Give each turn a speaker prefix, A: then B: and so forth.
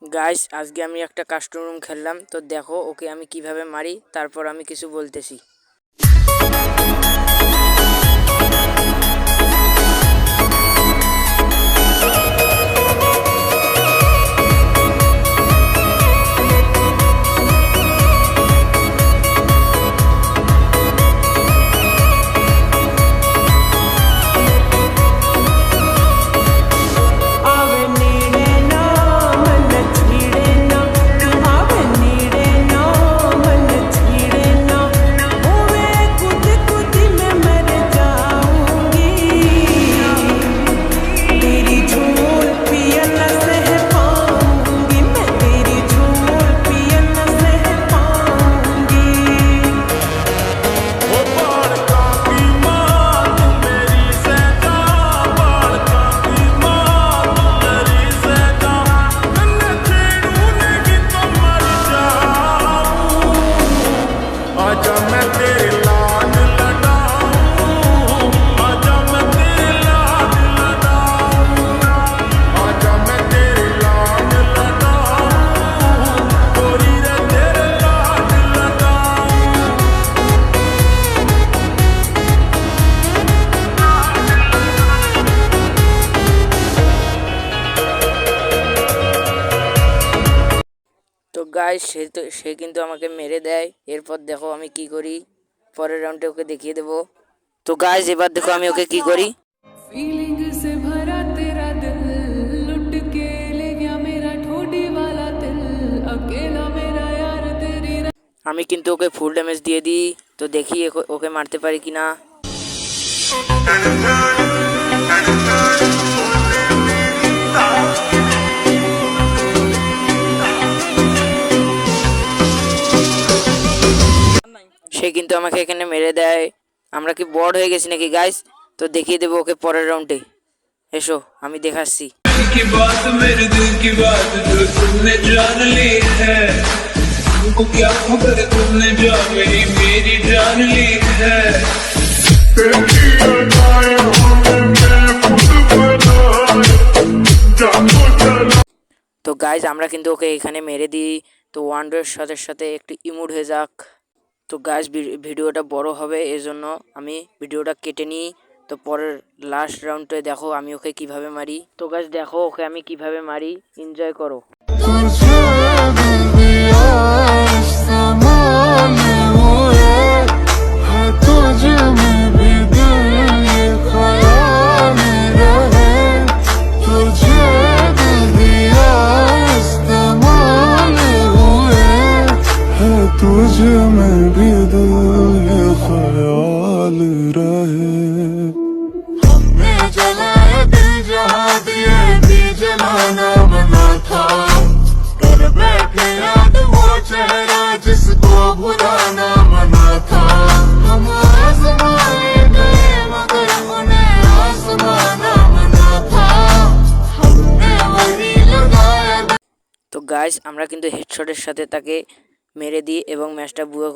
A: Guys আজকে আমি একটা কাস্টম রুম খেললাম, তো দেখো ওকে আমি কিভাবে মারি, তারপর আমি কিছু বলতেছি। তো গাইস সে কিন্তু আমাকে মেরে দেয়। এরপর দেখো আমি কি করি, পরের রাউন্ডে ওকে দেখিয়ে দেবো। তো গাইস এবার দেখো আমি ওকে কি করি। আমি কিন্তু ওকে ফুল ড্যামেজ দিয়ে দিই, তো দেখি ওকে মারতে পারি কিনা। সে কিন্তু আমাকে এখানে মেরে দেয়। আমরা কি বড় হয়ে গেছি নাকি গাইস? তো দেখিয়ে দেবো ওকে পরের রাউন্ডে। এসো আমি দেখাচ্ছি। তো গাইজ আমরা কিন্তু ওকে এখানে মেরে দিই। তো ওয়ান্ডারের সাথে সাথে একটু ইমোট হয়ে যাক। তো গাইজ ভিডিওটা বড় হবে, এজন্য আমি ভিডিওটা কেটে নিই। তো পরের লাস্ট রাউন্ডে দেখো আমি ওকে কিভাবে মারি। তো গাইজ দেখো ওকে আমি কিভাবে মারি, এনজয় করো।
B: तुझे में भी दिल ये ख्याल रहे, हमने जलाए दिल जहाँ दिए भी जलाना मना था, कर बैठे याद वो चेहरा जिसको भुलाना मना था, हम आसमाने गए मगर उन्हें आसमाना मना था, हमने वही लगाया।
A: তো গাইস আমরা কিন্তু হেডশটের সাথে তাকে মেরে দিই এবং ম্যাচটা বুয়া